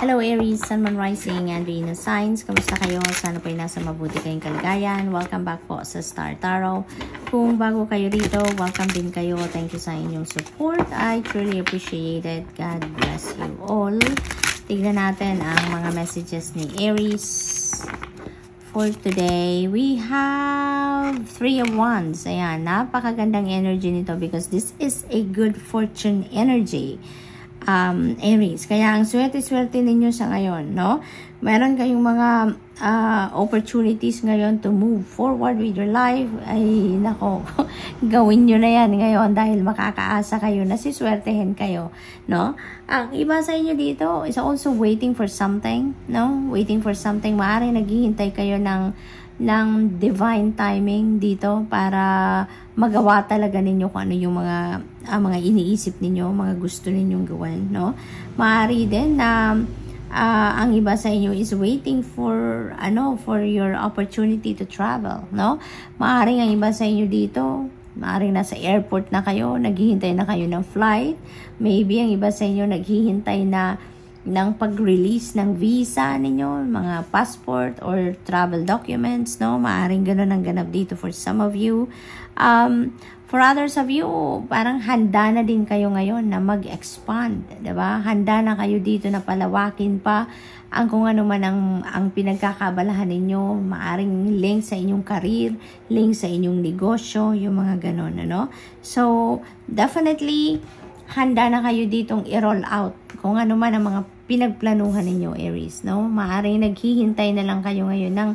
Hello Aries, Sun, Moon, Rising, and Venus signs. Kamusta kayo? Sana po ay nasa mabuti kayong kalagayan. Welcome back po sa Star Tarot. Kung bago kayo dito, welcome din kayo. Thank you sa inyong support. I truly appreciate it. God bless you all. Tignan natin ang mga messages ni Aries. For today, we have Three of Wands. Ayan, napakagandang energy nito because this is a good fortune energy. Aries. Kaya ang swerte-swerte ninyo sa ngayon, no? Meron kayong mga opportunities ngayon to move forward with your life. Ay, nako, gawin nyo na yan ngayon dahil makakaasa kayo na siswertehin kayo, no? Ang iba sa inyo dito is also waiting for something, no? Waiting for something. Maaaring naghihintay kayo ng divine timing dito para magawa talaga ninyo kung ano yung mga iniisip ninyo, mga gusto ninyong gawin, no? Maaari din na ang iba sa inyo is waiting for your opportunity to travel, no? Maaari ang iba sa inyo dito, maaari nasa airport na kayo, naghihintay na kayo ng flight. Maybe ang iba sa inyo naghihintay na ng pag-release ng visa ninyo, mga passport or travel documents, no? Maaring ganun ang ganap dito for some of you. For others of you, parang handa na din kayo ngayon na mag-expand, diba? Handa na kayo dito na palawakin pa ang kung ano man ang pinagkakabalahan ninyo. Maaring link sa inyong career, link sa inyong negosyo, yung mga ganun, ano? So, definitely, handa na kayo ditong i-roll out kung ano man ang mga pinagplanuhan ninyo, Aries, no? Maaaring naghihintay na lang kayo ngayon ng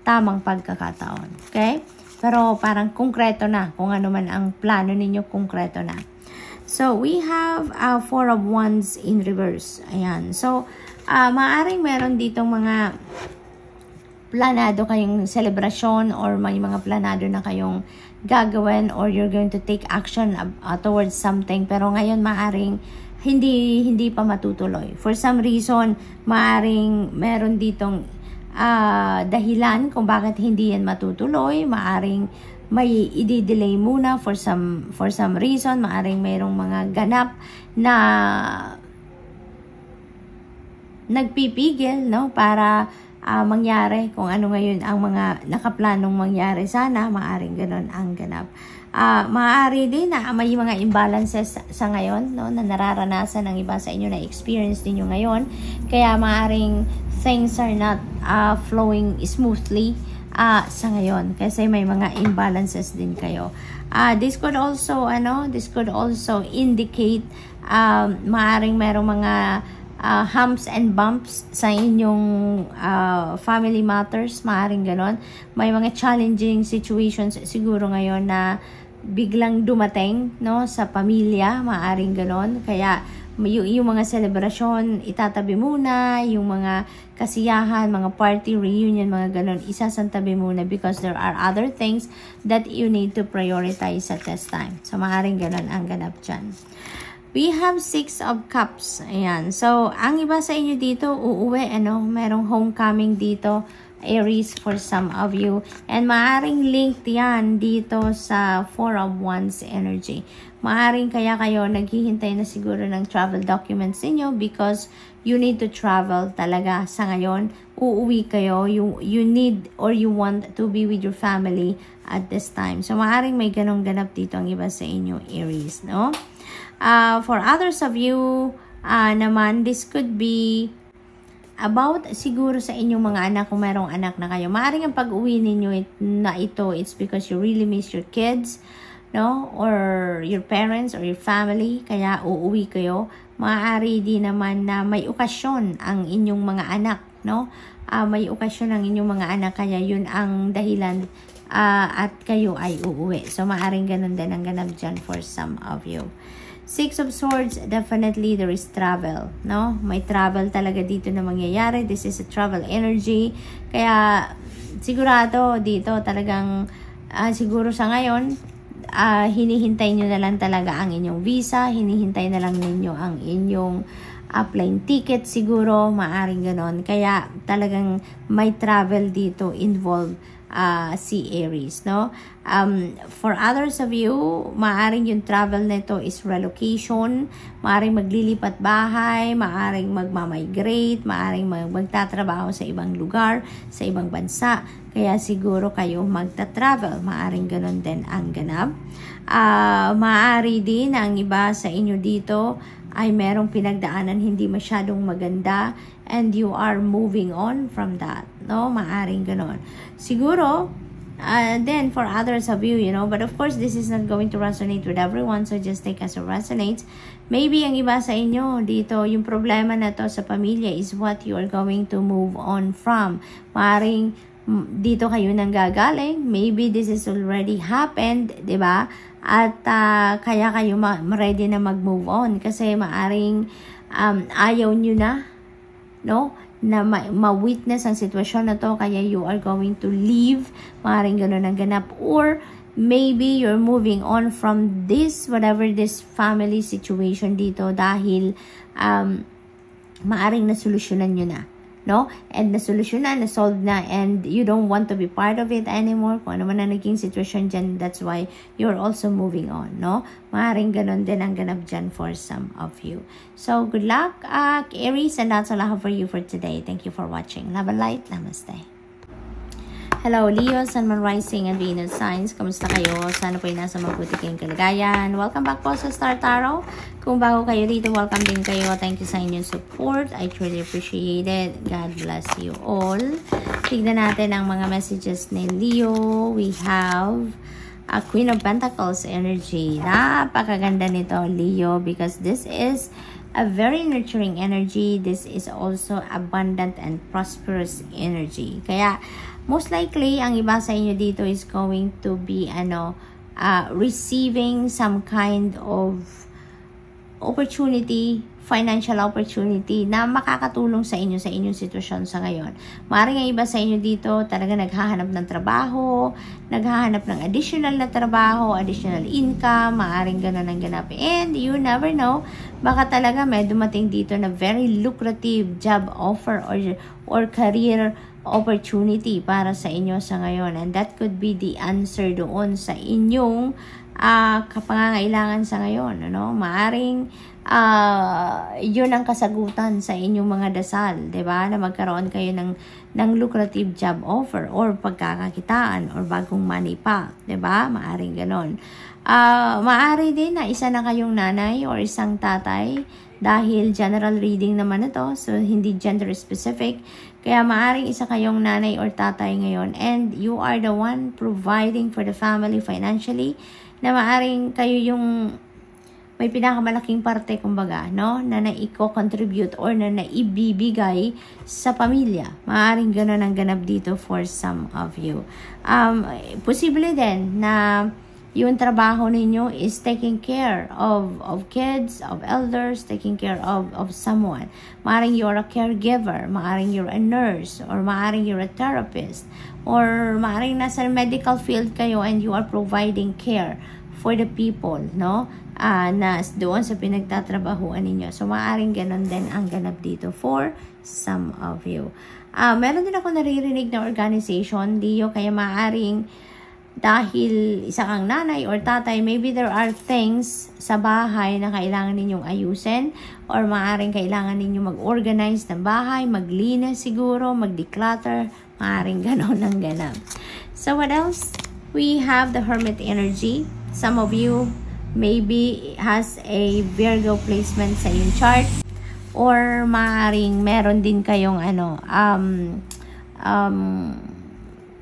tamang pagkakataon, okay? Pero parang konkreto na, kung ano man ang plano ninyo, konkreto na. So, we have Four of Wands in reverse. Ayan. So, maaaring meron ditong mga planado kayong celebration or may mga planado na kayong gagawin or you're going to take action towards something. Pero ngayon, maaaring hindi pa matutuloy. For some reason, maaring meron ditong dahilan kung bakit hindi yan matutuloy. Maaring may i-delay muna for some reason. Maaring mayroong mga ganap na nagpipigil, no, para mangyari kung ano ngayon ang mga nakaplanong mangyari sana. Maaring ganon ang ganap. Maaari din na may mga imbalances sa ngayon, no, na nararanasan ng iba sa inyo, na experience niyo ngayon. Kaya maaring things are not flowing smoothly sa ngayon kasi may mga imbalances din kayo. This could also indicate maaring merong mga humps and bumps sa inyong family matters. Maaring ganon. May mga challenging situations siguro ngayon na biglang dumating, no, sa pamilya. Maaring ganon. Kaya yung mga celebration itatabi muna, yung mga kasiyahan, mga party reunion, mga ganon, isasantabi muna because there are other things that you need to prioritize at this time. So maaring ganon ang ganap dyan. We have Six of Cups. Ayan. So, ang iba sa inyo dito, uuwi, merong homecoming dito, Aries, for some of you. And maaring linked yan dito sa Four of Wands energy. Maaring kaya kayo naghihintay na siguro ng travel documents niyo because you need to travel talaga sa ngayon. Uuwi kayo. You need or you want to be with your family at this time. So, maaring may ganong ganap dito ang iba sa inyo, Aries, no? For others of you naman, this could be about siguro sa inyong mga anak, kung merong anak na kayo. Maaaring ang pag-uwi ninyo na ito, it's because you really miss your kids, no? Or your parents or your family, kaya uuwi kayo. Maaari din naman na may okasyon ang inyong mga anak, no? May okasyon ang inyong mga anak, kaya yun ang dahilan at kayo ay uuwi. So, maaaring ganun din ang ganap dyan for some of you. Six of Swords, definitely there is travel, no? May travel talaga dito na mangyayari. This is a travel energy. Kaya sigurado dito talagang siguro sa ngayon hinihintay nyo na lang talaga ang inyong visa, hinihintay na lang ninyo ang inyong plane ticket siguro, maaring ganon. Kaya talagang may travel dito involved si Aries, no? For others of you, maaring yung travel nito is relocation, maaring maglilipat bahay, maaring magmamigrate, maaring magtatrabaho sa ibang lugar, sa ibang bansa. Kaya siguro kayo magta-travel, maaring ganon din ang ganap. Maaari din ang iba sa inyo dito ay merong pinagdaanan hindi masyadong maganda and you are moving on from that, no? Maaring ganon. Siguro, then for others of you, but of course, this is not going to resonate with everyone, so just take as it resonates. Maybe ang iba sa inyo dito, yung problema na to sa pamilya is what you are going to move on from. Maaring dito kayo nanggagaling, maybe this is already happened, di ba? At kaya kayo ready na mag-move on kasi maaring ayaw nyo na, no? Na ma-witness ang sitwasyon na to kaya you are going to leave, maaring ganun ang ganap, or maybe you're moving on from this, whatever this family situation dito dahil maaring nasolusyonan nyo na, no? And nasolusyonan, na-solve na, and you don't want to be part of it anymore. Kung ano man na naging situation dyan, that's why you're also moving on, no? Maaaring ganon din ang ganap dyan for some of you. So, good luck, Aries, and that's all I have for you for today. Thank you for watching. Love and light. Namaste. Hello, Leo, Sun, Moon, Rising, and Venus signs. Kamusta kayo? Sana po ay nasa mabuti kayong kalagayan. Welcome back po sa Star Tarot. Kung bago kayo dito, welcome din kayo. Thank you sa inyong support. I truly appreciate it. God bless you all. Tignan natin ang mga messages ni Leo. We have a Queen of Pentacles energy. Napakaganda nito, Leo, because this is a very nurturing energy. This is also abundant and prosperous energy. Kaya, most likely, ang iba sa inyo dito is going to be receiving some kind of opportunity, financial opportunity na makakatulong sa inyo sa inyong sitwasyon sa ngayon. Maaaring ang iba sa inyo dito talaga naghahanap ng trabaho, naghahanap ng additional na trabaho, additional income, maaaring ganun ang ganap. And you never know, baka talaga may dumating dito na very lucrative job offer or career opportunity para sa inyo sa ngayon, and that could be the answer doon sa inyong kapangangailangan sa ngayon, ano? Maaring yun ang kasagutan sa inyong mga dasal, 'di ba? Na magkaroon kayo ng lucrative job offer or pagkakakitaan or bagong money path, 'di ba? Maaring ganon. Maari din na isa na kayong nanay or isang tatay dahil general reading naman ito, so hindi gender specific. Kaya maaring isa kayong nanay or tatay ngayon and you are the one providing for the family financially, na maaring kayo yung may pinakamalaking parte, kumbaga, no? Na naiko-contribute or na naibibigay sa pamilya. Maaring gano'n ang ganap dito for some of you. Posible din na yung trabaho ninyo is taking care of kids, of elders, taking care of someone. Maaring you're a caregiver, maaring you're a nurse, or maaring you're a therapist, or maaring nasa medical field kayo and you are providing care for the people, no? Na doon sa pinagtatrabahuan ninyo. So, maaring ganon din ang ganap dito for some of you. Meron din ako naririnig na organization, Leo, kaya maaring dahil isa kang nanay or tatay, maybe there are things sa bahay na kailangan ninyong ayusin or maaaring kailangan ninyong mag-organize ng bahay, maglinis siguro, mag-declutter, maaaring ganon ang ganap. So what else? We have the Hermit energy. Some of you maybe has a Virgo placement sa iyong chart or maaaring meron din kayong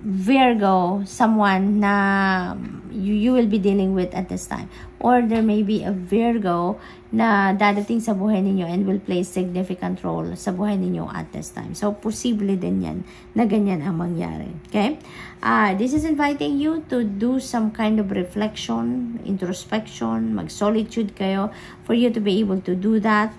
Virgo, someone na you will be dealing with at this time. Or there may be a Virgo na dadating sa buhay ninyo and will play significant role sa buhay ninyo at this time. So, posible din yan na ganyan ang mangyari. Okay? This is inviting you to do some kind of reflection, introspection, mag-solitude kayo for you to be able to do that.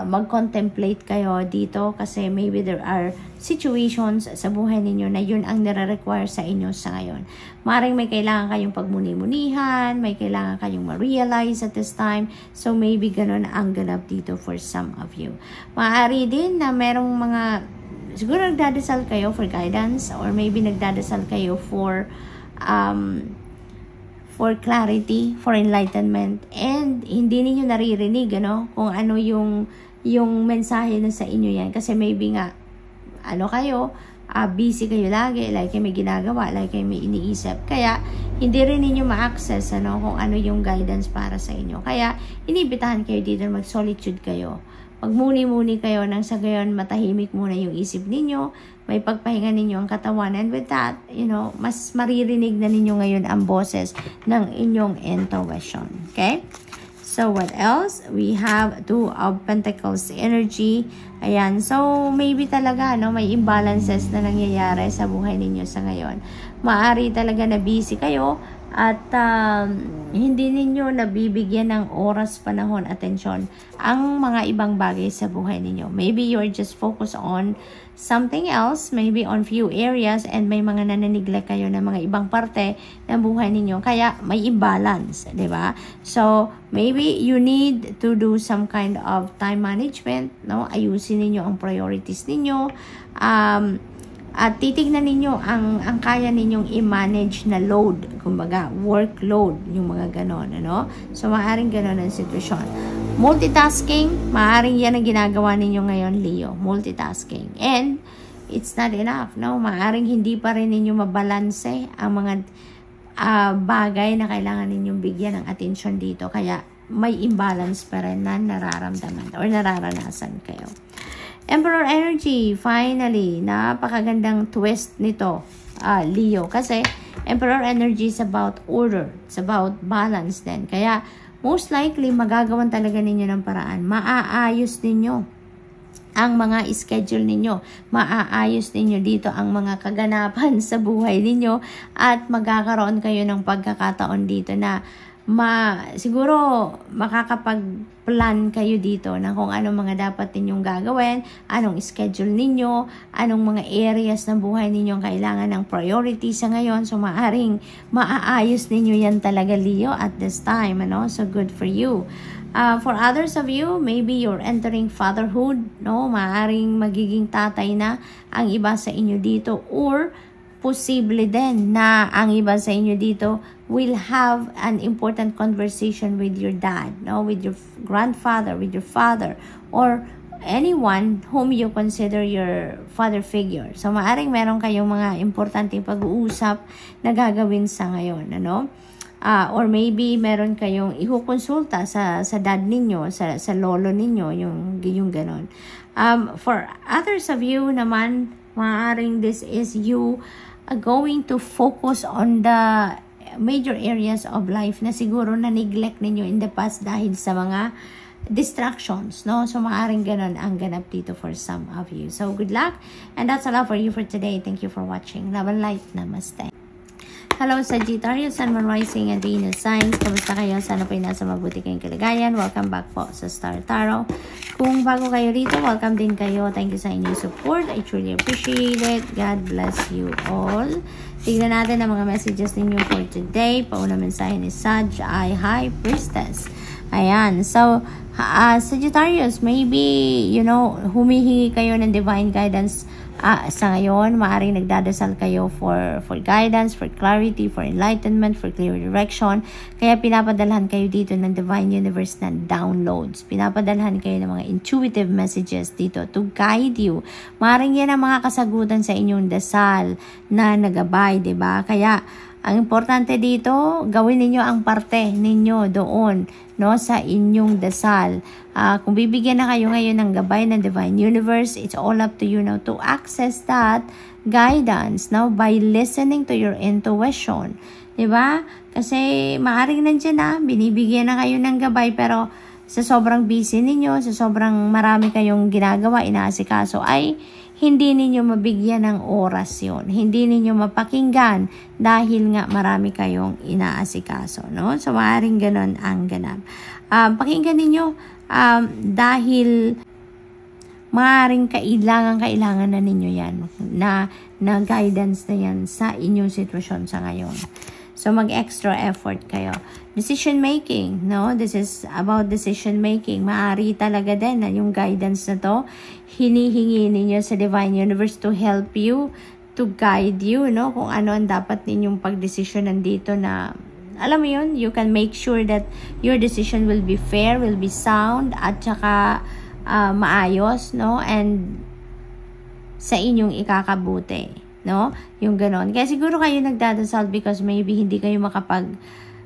Mag-contemplate kayo dito kasi maybe there are situations sa buhay ninyo na yun ang nire-require sa inyo sa ngayon. Maring may kailangan kayong pagmuni-munihan, may kailangan kayong ma-realize at this time. So, maybe ganun ang ganap dito for some of you. Maaari din na merong mga siguro nagdadasal kayo for guidance, or maybe nagdadasal kayo for clarity, for enlightenment, and hindi niyo naririnig, ano, kung ano yung mensahe na sa inyo yan. Kasi maybe nga, kayo, busy kayo lagi, like may ginagawa, like may iniisip. Kaya, hindi rin ninyo ma-access, kung ano yung guidance para sa inyo. Kaya, inibitahan kayo dito, mag-solitude kayo. Magmuni-muni kayo nang sa gayon matahimik muna yung isip ninyo, may pagpahinga ninyo ang katawan, and with that, mas maririnig na ninyo ngayon ang boses ng inyong intuition. Okay? So, what else? We have Two of Pentacles energy. Ayan. So, maybe talaga, may imbalances na nangyayari sa buhay ninyo sa ngayon. Maari talaga na busy kayo at hindi ninyo nabibigyan ng oras, panahon, atensyon ang mga ibang bagay sa buhay ninyo. Maybe you're just focused on something else, maybe on few areas, and may mga nananiglect kayo ng mga ibang parte ng buhay ninyo. Kaya may imbalance, di ba? So, maybe you need to do some kind of time management, no? Ayusin ninyo ang priorities ninyo. At titignan ninyo ang kaya ninyong i-manage na load, kumbaga workload, yung mga ganon, So, maaaring ganon ang sitwasyon. Multitasking, maaaring yan ang ginagawa ninyo ngayon, Leo. Multitasking. And, it's not enough, no? Maaaring hindi pa rin ninyo mabalanse ang mga bagay na kailangan ninyong bigyan ng atensyon dito. Kaya, may imbalance pa rin na nararamdaman or nararanasan kayo. Emperor energy, finally, napakagandang twist nito, Leo. Kasi, Emperor energy is about order. It's about balance din. Kaya, most likely, magagawan talaga ninyo ng paraan. Maaayos ninyo ang mga schedule ninyo. Maaayos ninyo dito ang mga kaganapan sa buhay ninyo. At magkakaroon kayo ng pagkakataon dito na siguro makakapag-plan kayo dito na kung anong mga dapat ninyong gagawin, anong schedule ninyo, anong mga areas ng buhay ninyong kailangan ng priority sa ngayon. So, maaring maaayos ninyo yan talaga, Leo, at this time, So, good for you. For others of you, maybe you're entering fatherhood, no? Maaring magiging tatay na ang iba sa inyo dito, or posible din na ang iba sa inyo dito will have an important conversation with your dad, no? With your grandfather, with your father, or anyone whom you consider your father figure. So, maaring meron kayong mga importanteng pag-uusap na gagawin sa ngayon, or maybe meron kayong ihukonsulta sa dad ninyo, sa lolo ninyo, yung ganon. For others of you naman, maaring this is you going to focus on the major areas of life na siguro na-neglect ninyo in the past dahil sa mga distractions, no? So, maaring ganon ang ganap dito for some of you. So, good luck, and that's all for you for today. Thank you for watching. Love and light. Namaste. Hello, Sagittarius, Sun, Moon, Rising, and Venus signs. Kamusta kayo? Sana po nasa mabuti kayong kalagayan. Welcome back po sa Star Tarot. Kung bago kayo rito, welcome din kayo. Thank you sa inyong support. I truly appreciate it. God bless you all. Tignan natin ang mga messages ninyo for today. Pauna mensahe ni Sag ay High Priestess. Ayan. So, Sagittarius, maybe, humihingi kayo ng divine guidance sa ngayon. Maaring nagdadasal kayo for guidance, for clarity, for enlightenment, for clear direction. Kaya pinapadalhan kayo dito ng divine universe na downloads. Pinapadalhan kayo ng mga intuitive messages dito to guide you. Maaring yan ang mga kasagutan sa inyong dasal na nagabay, diba? Kaya, ang importante dito, gawin ninyo ang parte ninyo doon, sa inyong dasal. Kung bibigyan na kayo ngayon ng gabay ng Divine Universe, it's all up to you now to access that guidance, by listening to your intuition. Diba? Kasi maaring nandiyan binibigyan na kayo ng gabay, pero sa sobrang busy ninyo, sa sobrang marami kayong ginagawa, inaasikaso, ay hindi ninyo mabigyan ng oras yun. Hindi ninyo mapakinggan dahil nga marami kayong inaasikaso, So, maaaring ganon ang ganap. Pakinggan ninyo dahil maaaring kailangan na ninyo yan na guidance na yan sa inyong sitwasyon sa ngayon. So, mag-extra effort kayo. Decision making, no? This is about decision making. Maaari talaga din na yung guidance na to, hinihingi ninyo sa Divine Universe to help you, to guide you, no? Kung ano ang dapat ninyong pagdesisyon nandito na, alam mo yun, you can make sure that your decision will be fair, will be sound, at saka maayos, no? And sa inyong ikakabuti, no? Yung ganon. Kaya siguro kayo nagdadasal because maybe hindi kayo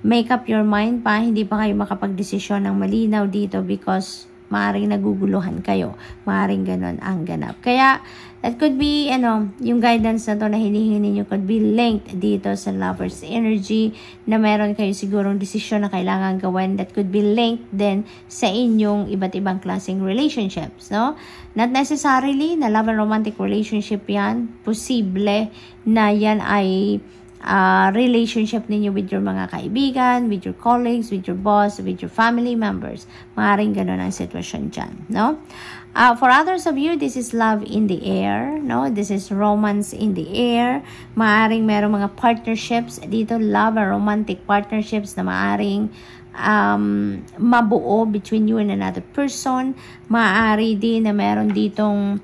make up your mind pa, hindi pa kayo makapag-desisyon ng malinaw dito because maaaring naguguluhan kayo. Maaaring ganon ang ganap. Kaya, that could be, yung guidance na to na hinihingi ninyo could be linked dito sa Lover's energy na meron kayo sigurong desisyon na kailangan gawin that could be linked din sa inyong iba't ibang klaseng relationships, no? Not necessarily na love and romantic relationship yan. Posible na yan ay relationship ninyo with your mga kaibigan, with your colleagues, with your boss, with your family members. Maaaring ganun ang sitwasyon dyan, no? For others of you, this is love in the air, no? This is romance in the air. Maaaring merong mga partnerships dito, love and romantic partnerships na maaaring mabuo between you and another person. Maaari din na meron ditong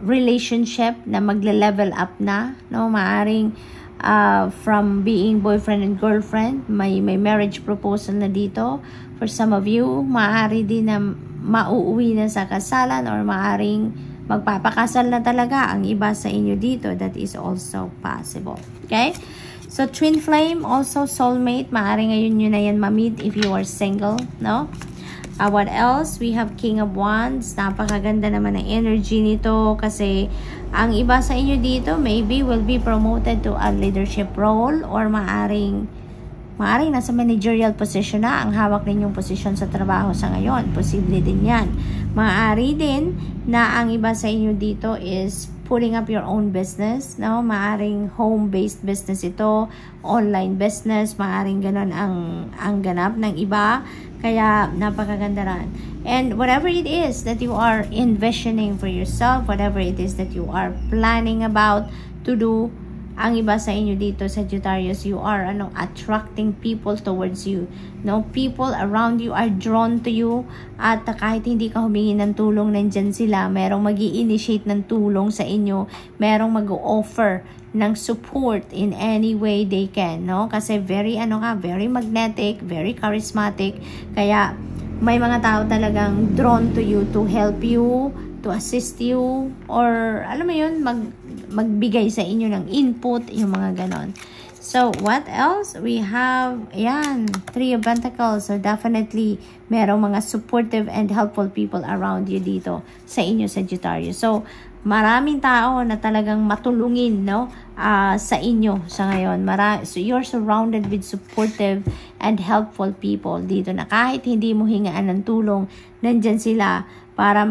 relationship na magle-level up na, no? Maaring from being boyfriend and girlfriend, may marriage proposal na dito. For some of you, maaari din na mauuwi na sa kasalan or maaring magpapakasal na talaga ang iba sa inyo dito. That is also possible. Okay? So, twin flame, also soulmate, maaari ngayon yun na yan ma-meet if you are single, no? What else? We have King of Wands. Napakaganda naman ang energy nito kasi ang iba sa inyo dito maybe will be promoted to a leadership role or maaring nasa managerial position na ang hawak ninyong position sa trabaho sa ngayon. Posible din yan. Maaari din na ang iba sa inyo dito is putting up your own business, no? Maaring home-based business ito, online business, maaring ganon ang ganap ng iba. Kaya, napakaganda rin. And whatever it is that you are envisioning for yourself, whatever it is that you are planning about to do, ang iba sa inyo dito, Sagittarius, you are attracting people towards you. No? People around you are drawn to you. At kahit hindi ka humingi ng tulong, nandyan sila. Merong mag-i-initiate ng tulong sa inyo. Merong mag-offer ng support in any way they can, no? Kasi very magnetic, very charismatic. Kaya may mga tao talagang drawn to you to help you, to assist you, or alam mo yun, magbigay sa inyo ng input, yung mga ganon. So, what else? We have, Three of Pentacles. So, definitely, merong mga supportive and helpful people around you dito sa inyo, Sagittarius. So, maraming tao na talagang matulungin, no? Sa inyo sa ngayon. So, you're surrounded with supportive and helpful people dito na kahit hindi mo hingaan ng tulong, nandyan sila para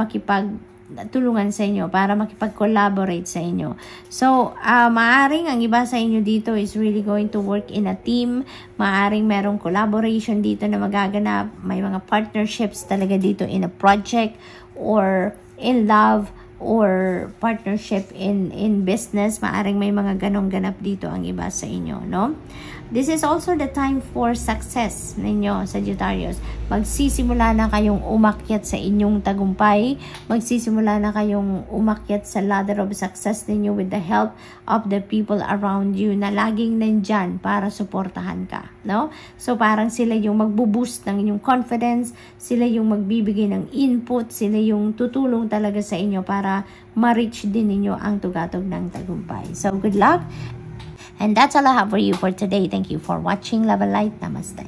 tulungan sa inyo, para makipag-collaborate sa inyo. So, maaring ang iba sa inyo dito is really going to work in a team. Maaring merong collaboration dito na magaganap. May mga partnerships talaga dito in a project or in love or partnership in business. Maaring may mga ganong ganap dito ang iba sa inyo, no? This is also the time for success ninyo, Sagittarius. Magsisimula na kayong umakyat sa inyong tagumpay. Magsisimula na kayong umakyat sa ladder of success ninyo with the help of the people around you na laging nandyan para suportahan ka, no? So, parang sila yung magbuboost ng inyong confidence, sila yung magbibigay ng input, sila yung tutulong talaga sa inyo para ma-reach din ninyo ang tugatog ng tagumpay. So, good luck! And that's all I have for you for today. Thank you for watching. Love and light. Namaste.